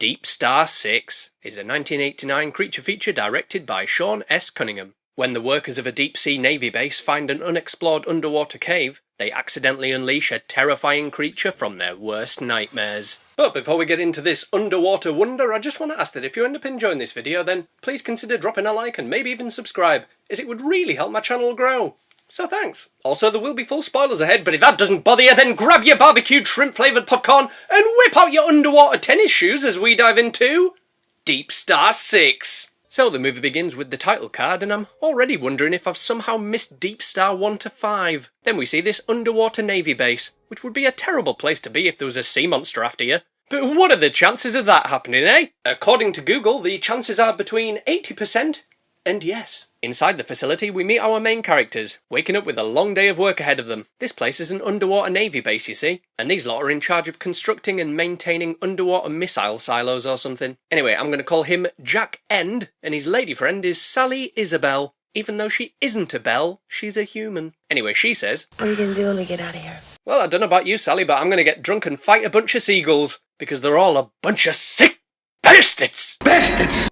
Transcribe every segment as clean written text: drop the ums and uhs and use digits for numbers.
Deepstar Six is a 1989 creature feature directed by Sean S. Cunningham. When the workers of a deep-sea navy base find an unexplored underwater cave, they accidentally unleash a terrifying creature from their worst nightmares. But before we get into this underwater wonder, I just want to ask that if you end up enjoying this video, then please consider dropping a like and maybe even subscribe, as it would really help my channel grow. So thanks. Also, there will be full spoilers ahead, but if that doesn't bother you, then grab your barbecued shrimp-flavoured popcorn and whip out your underwater tennis shoes as we dive into Deepstar Six. So the movie begins with the title card, and I'm already wondering if I've somehow missed Deepstar 1 to 5. Then we see this underwater navy base, which would be a terrible place to be if there was a sea monster after you. But what are the chances of that happening, eh? According to Google, the chances are between 80% and yes. Inside the facility, we meet our main characters, waking up with a long day of work ahead of them. This place is an underwater navy base, you see, and these lot are in charge of constructing and maintaining underwater missile silos or something. Anyway, I'm going to call him Jack End, and his lady friend is Sally Isabel. Even though she isn't a belle, she's a human. Anyway, she says, "What are you going to do when we get out of here?" "Well, I don't know about you, Sally, but I'm going to get drunk and fight a bunch of seagulls, because they're all a bunch of sick bastards!"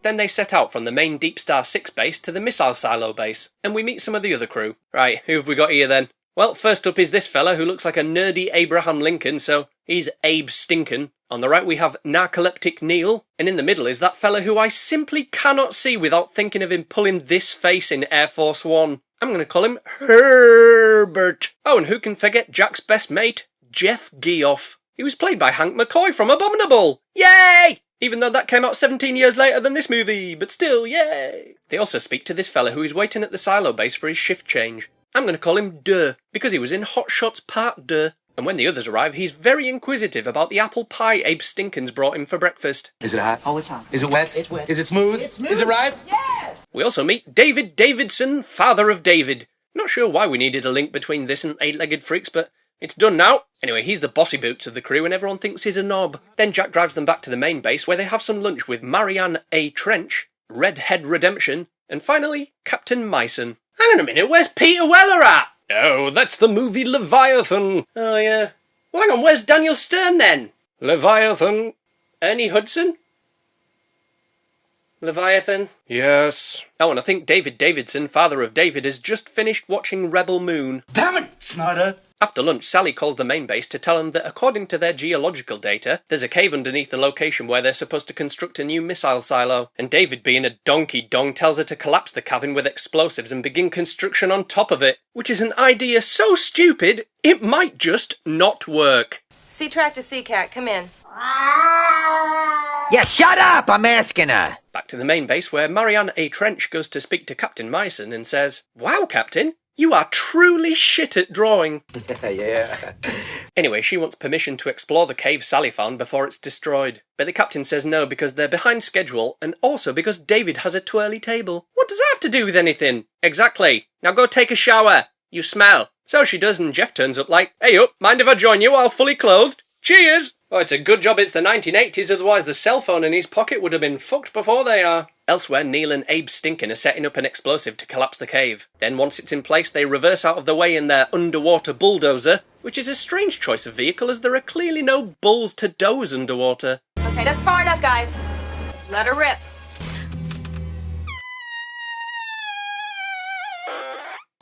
Then they set out from the main Deepstar 6 base to the missile silo base, and we meet some of the other crew. Right, who have we got here then? Well, first up is this fella who looks like a nerdy Abraham Lincoln, so he's Abe Stinkin'. On the right we have Narcoleptic Neil, and in the middle is that fella who I simply cannot see without thinking of him pulling this face in Air Force One. I'm going to call him Herbert. Oh, and who can forget Jack's best mate, Jeff Geoff. He was played by Hank McCoy from Abominable. Yay! Even though that came out 17 years later than this movie, but still, yay! They also speak to this fella who is waiting at the silo base for his shift change. I'm going to call him Duh, because he was in Hot Shots Part Duh. And when the others arrive, he's very inquisitive about the apple pie Abe Stinkins brought him for breakfast. Is it hot? Oh, it's hot. Is it wet? It's wet. Is it smooth? It's smooth. Is it right? Yes! We also meet David Davidson, father of David. Not sure why we needed a link between this and Eight-Legged Freaks, but it's done now. Anyway, he's the bossy boots of the crew and everyone thinks he's a knob. Then Jack drives them back to the main base where they have some lunch with Marianne A. Trench, Redhead Redemption, and finally, Captain Meissen. Hang on a minute, where's Peter Weller at? Oh, that's the movie Leviathan. Oh, yeah. Well, hang on, where's Daniel Stern then? Leviathan. Ernie Hudson? Leviathan? Yes. Oh, and I think David Davidson, father of David, has just finished watching Rebel Moon. Damn it, Snyder! After lunch, Sally calls the main base to tell them that according to their geological data, there's a cave underneath the location where they're supposed to construct a new missile silo, and David, being a donkey dong, tells her to collapse the cabin with explosives and begin construction on top of it, which is an idea so stupid, it might just not work. C-Track to C-Cat, come in. Yeah, shut up! I'm asking her. Back to the main base where Marianne A. Trench goes to speak to Captain Meissen and says, "Wow, Captain, you are truly shit at drawing." Yeah. Anyway, she wants permission to explore the cave Sally found before it's destroyed. But the captain says no because they're behind schedule and also because David has a twirly table. What does that have to do with anything? Exactly. Now go take a shower. You smell. So she does, and Jeff turns up like, "Hey up, mind if I join you while fully clothed? Cheers!" Oh, it's a good job it's the 1980s, otherwise the cell phone in his pocket would have been fucked before they are. Elsewhere, Neil and Abe Stinkin are setting up an explosive to collapse the cave. Then once it's in place, they reverse out of the way in their underwater bulldozer, which is a strange choice of vehicle as there are clearly no bulls to doze underwater. Okay, that's far enough, guys. Let her rip.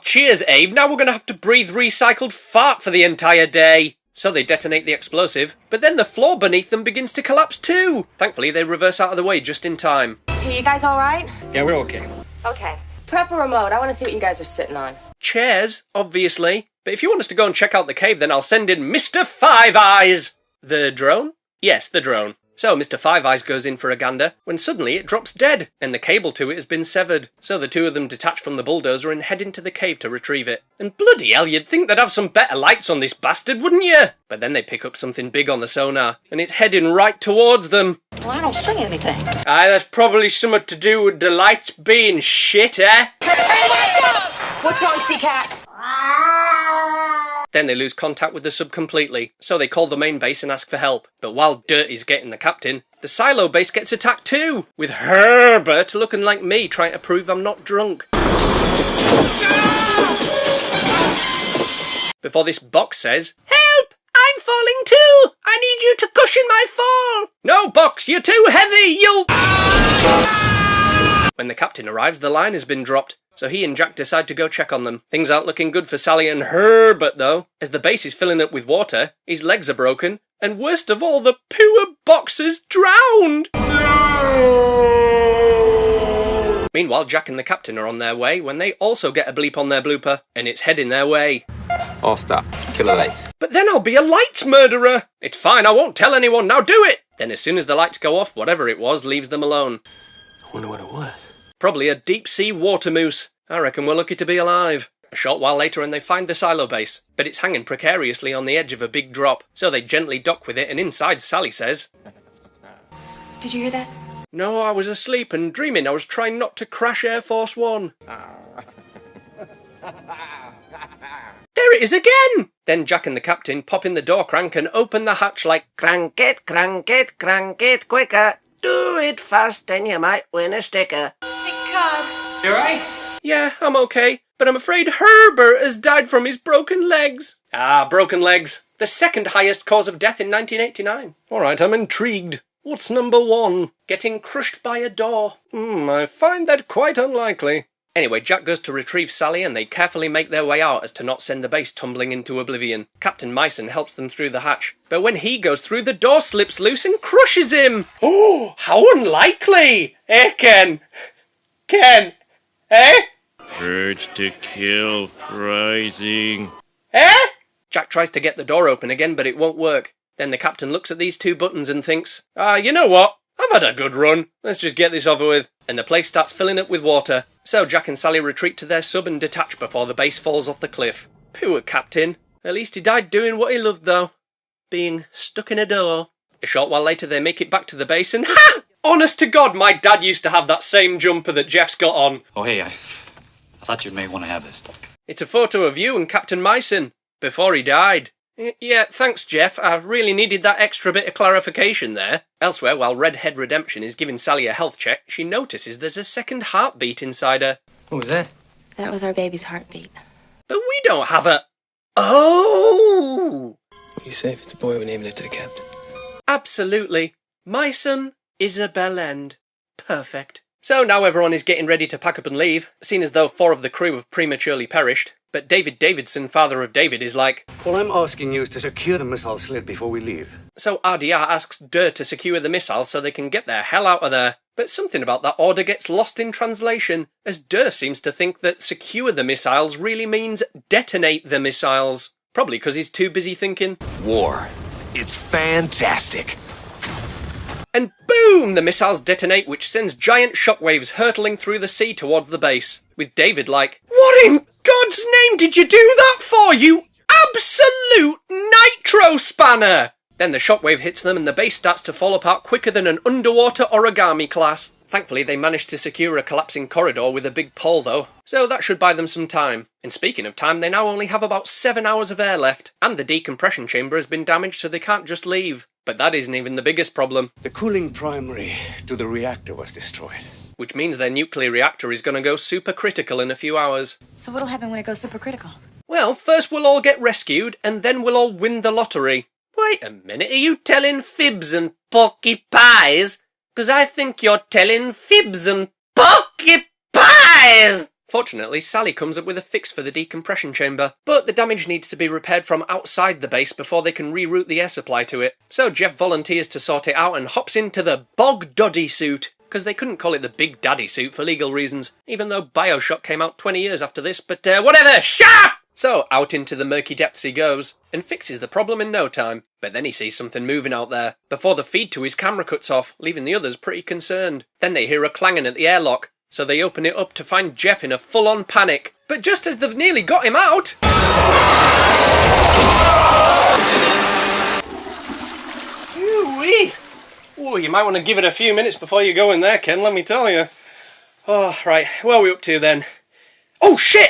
Cheers, Abe. Now we're going to have to breathe recycled fart for the entire day. So they detonate the explosive, but then the floor beneath them begins to collapse too. Thankfully, they reverse out of the way just in time. Hey, you guys all right? Yeah, we're okay. Okay. Prep a remote. I want to see what you guys are sitting on. Chairs, obviously. But if you want us to go and check out the cave, then I'll send in Mr. Five Eyes. The drone? Yes, the drone. So Mr. Five Eyes goes in for a gander, when suddenly it drops dead, and the cable to it has been severed. So the two of them detach from the bulldozer and head into the cave to retrieve it. And bloody hell, you'd think they'd have some better lights on this bastard, wouldn't you? But then they pick up something big on the sonar, and it's heading right towards them. Well, I don't see anything. Aye, that's probably something to do with the lights being shit, eh? What's wrong, C-Cat? Then they lose contact with the sub completely, so they call the main base and ask for help. But while Dirt is getting the captain, the silo base gets attacked too, with Herbert looking like me trying to prove I'm not drunk. Before this box says, "Help! I'm falling too! I need you to cushion my fall! No, Box, you're too heavy, you'll... When the captain arrives, the line has been dropped, so he and Jack decide to go check on them. Things aren't looking good for Sally and Herbert, though. As the base is filling up with water, his legs are broken, and worst of all, the poor Box is drowned! Meanwhile, Jack and the captain are on their way when they also get a bleep on their blooper, and it's heading their way. All stop. Killer light. But then I'll be a lights murderer! It's fine, I won't tell anyone, now do it! Then as soon as the lights go off, whatever it was leaves them alone. I wonder what it was. Probably a deep-sea water moose. I reckon we're lucky to be alive. A short while later and they find the silo base, but it's hanging precariously on the edge of a big drop, so they gently dock with it, and inside Sally says... Did you hear that? No, I was asleep and dreaming I was trying not to crash Air Force One. There it is again! Then Jack and the captain pop in the door crank and open the hatch like, Crank it, quicker. Do it fast and you might win a sticker. Thank God. You alright? yeah, I'm okay, but I'm afraid Herbert has died from his broken legs. Ah, broken legs. The second highest cause of death in 1989. Alright, I'm intrigued. What's number one? Getting crushed by a door. I find that quite unlikely. Anyway, Jack goes to retrieve Sally and they carefully make their way out as to not send the base tumbling into oblivion. Captain Meissen helps them through the hatch, but when he goes through, the door slips loose and crushes him. Oh, how unlikely! Eh, Ken? Ken? Eh? Urge to kill rising. Eh? Jack tries to get the door open again, but it won't work. Then the captain looks at these two buttons and thinks, you know what? I've had a good run. Let's just get this over with. And the place starts filling up with water. So Jack and Sally retreat to their sub and detach before the base falls off the cliff. Poor captain. At least he died doing what he loved, though. Being stuck in a door. A short while later, they make it back to the base and ha! Honest to God, my dad used to have that same jumper that Jeff's got on. Oh, hey, I thought you may want to have this. It's a photo of you and Captain Meissen. Before he died. Yeah, thanks, Jeff. I really needed that extra bit of clarification there. Elsewhere, while Redhead Redemption is giving Sally a health check, she notices there's a second heartbeat inside her. What was that? That was our baby's heartbeat. But we don't have a... Oh! What do you say if it's a boy, we name it to the captain? Absolutely. Meissen, Isabel End. Perfect. So now everyone is getting ready to pack up and leave, seen as though 4 of the crew have prematurely perished. But David Davidson, father of David, is like... All I'm asking you is to secure the missile sled before we leave. So RDR asks Durr to secure the missile so they can get the hell out of there. But something about that order gets lost in translation, as Durr seems to think that secure the missiles really means detonate the missiles. Probably because he's too busy thinking... War. It's fantastic. And boom! The missiles detonate, which sends giant shockwaves hurtling through the sea towards the base. With David like, what in God's name did you do that for, you absolute nitro spanner? Then the shockwave hits them and the base starts to fall apart quicker than an underwater origami class. Thankfully, they managed to secure a collapsing corridor with a big pole, though, so that should buy them some time. And speaking of time, they now only have about 7 hours of air left, and the decompression chamber has been damaged so they can't just leave. But that isn't even the biggest problem. The cooling primary to the reactor was destroyed. Which means their nuclear reactor is going to go supercritical in a few hours. So what'll happen when it goes supercritical? Well, first we'll all get rescued, and then we'll all win the lottery. Wait a minute, are you telling fibs and porky pies? Because I think you're telling fibs and porky pies! Fortunately, Sally comes up with a fix for the decompression chamber, but the damage needs to be repaired from outside the base before they can reroute the air supply to it. So Jeff volunteers to sort it out and hops into the Bog Doddy suit, because they couldn't call it the Big Daddy suit for legal reasons, even though Bioshock came out 20 years after this, but whatever, shut up! So out into the murky depths he goes, and fixes the problem in no time. But then he sees something moving out there, before the feed to his camera cuts off, leaving the others pretty concerned. Then they hear a clanging at the airlock, so they open it up to find Jeff in a full-on panic. But just as they've nearly got him out... Ooh-wee! Oh, you might want to give it a few minutes before you go in there, Ken, let me tell you. Oh, right, where are we up to then? Oh, shit!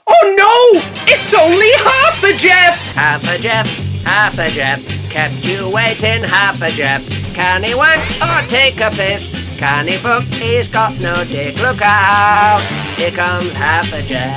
Oh no! It's only half a Jeff! Half a Jeff, half a Jeff. Kept you waiting, half a Jeff. Can he wank or take a piss? Can he fuck? He's got no dick. Look out! Here comes half a Jeff.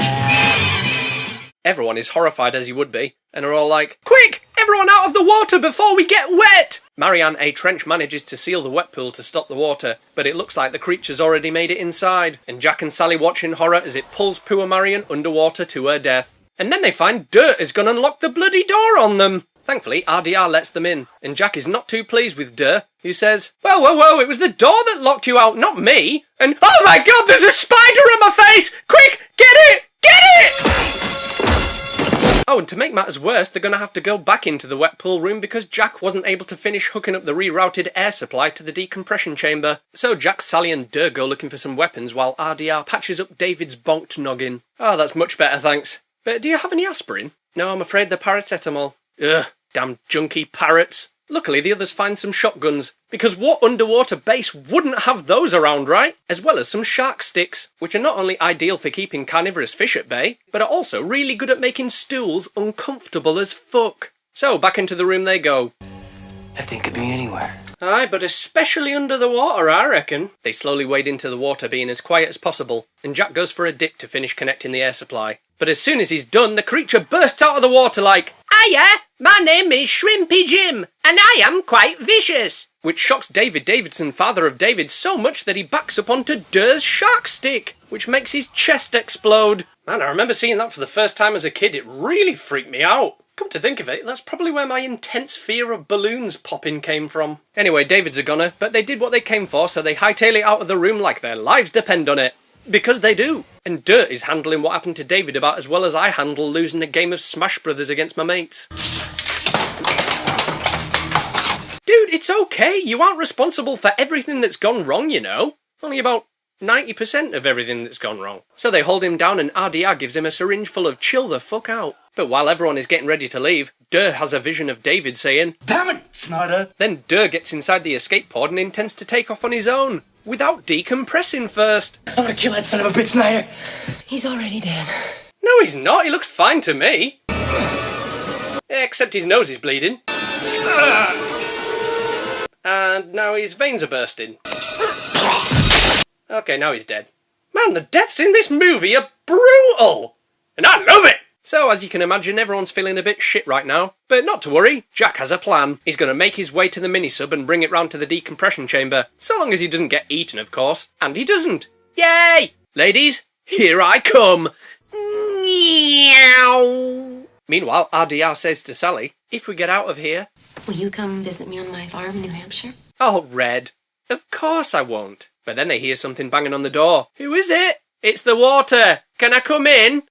Everyone is horrified as you would be, and are all like, quick! everyone out of the water before we get wet! Marianne A. Trench manages to seal the wet pool to stop the water, but it looks like the creature's already made it inside, and Jack and Sally watch in horror as it pulls poor Marianne underwater to her death. And then they find dirt is gonna unlock the bloody door on them! Thankfully, RDR lets them in, and Jack is not too pleased with Durr, who says, "Whoa, whoa, whoa, it was the door that locked you out, not me!" And, "Oh my god, there's a spider on my face! Quick, get it! Get it!" Oh, and to make matters worse, they're gonna have to go back into the wet pool room because Jack wasn't able to finish hooking up the rerouted air supply to the decompression chamber. So Jack, Sally and Durr go looking for some weapons while RDR patches up David's bonked noggin. Oh, that's much better, thanks. But do you have any aspirin? No, I'm afraid they're paracetamol. Ugh, damn junky parrots. Luckily, the others find some shotguns, because what underwater base wouldn't have those around, right? As well as some shark sticks, which are not only ideal for keeping carnivorous fish at bay, but are also really good at making stools uncomfortable as fuck. So, back into the room they go. That thing could be anywhere. Aye, but especially under the water, I reckon. They slowly wade into the water, being as quiet as possible, and Jack goes for a dip to finish connecting the air supply. But as soon as he's done, the creature bursts out of the water like, "Hiya, my name is Shrimpy Jim, and I am quite vicious," which shocks David Davidson, father of David, so much that he backs up onto Durr's shark stick, which makes his chest explode. Man, I remember seeing that for the first time as a kid. It really freaked me out. Come to think of it, that's probably where my intense fear of balloons popping came from. Anyway, David's a goner, but they did what they came for, so they hightail it out of the room like their lives depend on it. Because they do. And Dirt is handling what happened to David about as well as I handle losing a game of Smash Brothers against my mates. Dude, it's okay. You aren't responsible for everything that's gone wrong, you know. Only about 90% of everything that's gone wrong. So they hold him down and RDR gives him a syringe full of chill the fuck out. But while everyone is getting ready to leave, Durr has a vision of David saying, "Damn it, Snyder!" Then Durr gets inside the escape pod and intends to take off on his own, without decompressing first. I'm gonna kill that son of a bitch, Snyder. He's already dead. No, he's not. He looks fine to me. Except his nose is bleeding. And now his veins are bursting. Okay, now he's dead. Man, the deaths in this movie are brutal! And I love it! So, as you can imagine, everyone's feeling a bit shit right now. But not to worry, Jack has a plan. He's going to make his way to the mini-sub and bring it round to the decompression chamber. So long as he doesn't get eaten, of course. And he doesn't. Yay! Ladies, here I come! Meow. Meanwhile, RDR says to Sally, "If we get out of here..." Will you come visit me on my farm in New Hampshire? Oh, Red. Of course I won't. But then they hear something banging on the door. Who is it? It's the water. Can I come in?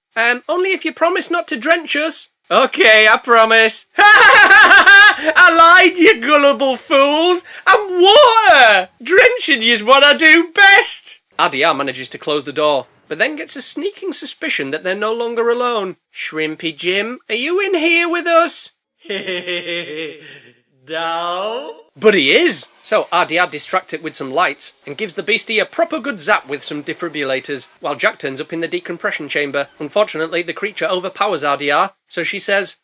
Only if you promise not to drench us. Okay, I promise. I lied, you gullible fools. I'm water. Drenching is what I do best. RDR manages to close the door, but then gets a sneaking suspicion that they're no longer alone. Shrimpy Jim, are you in here with us? No. But he is! So RDR distracts it with some lights and gives the beastie a proper good zap with some defibrillators, while Jack turns up in the decompression chamber. Unfortunately, the creature overpowers RDR, so she says,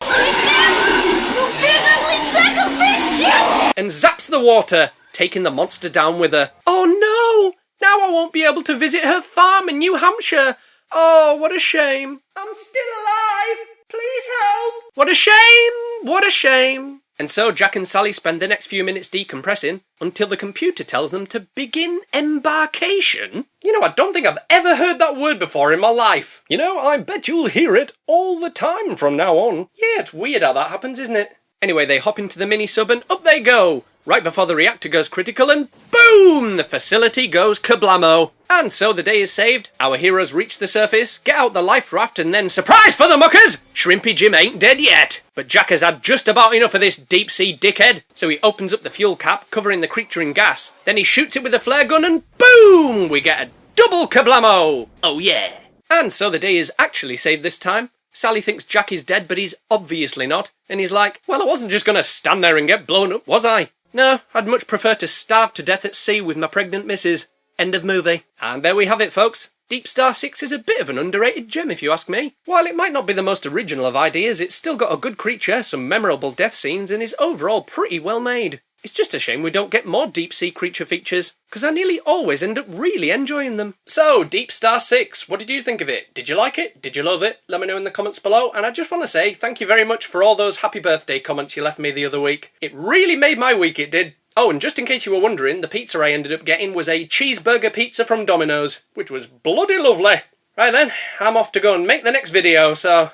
and zaps the water, taking the monster down with her. Oh no! Now I won't be able to visit her farm in New Hampshire. Oh, what a shame. I'm still alive! Please help! What a shame! What a shame! And so Jack and Sally spend the next few minutes decompressing until the computer tells them to begin embarkation. You know, I don't think I've ever heard that word before in my life. You know, I bet you'll hear it all the time from now on. Yeah, it's weird how that happens, isn't it? Anyway, they hop into the mini-sub and up they go, right before the reactor goes critical, and boom! The facility goes kablamo. And so the day is saved, our heroes reach the surface, get out the life raft, and then surprise for the muckers! Shrimpy Jim ain't dead yet. But Jack has had just about enough of this deep-sea dickhead, so he opens up the fuel cap, covering the creature in gas. Then he shoots it with a flare gun, and boom! We get a double kablamo! Oh yeah! And so the day is actually saved this time. Sally thinks Jack is dead, but he's obviously not. And he's like, well, I wasn't just going to stand there and get blown up, was I? No, I'd much prefer to starve to death at sea with my pregnant missus. End of movie. And there we have it, folks. Deepstar 6 is a bit of an underrated gem, if you ask me. While it might not be the most original of ideas, it's still got a good creature, some memorable death scenes, and is overall pretty well made. It's just a shame we don't get more deep-sea creature features, because I nearly always end up really enjoying them. So, Deepstar 6, what did you think of it? Did you like it? Did you love it? Let me know in the comments below, and I just want to say thank you very much for all those happy birthday comments you left me the other week. It really made my week, it did. Oh, and just in case you were wondering, the pizza I ended up getting was a cheeseburger pizza from Domino's, which was bloody lovely. Right then, I'm off to go and make the next video, so...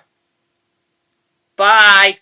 bye!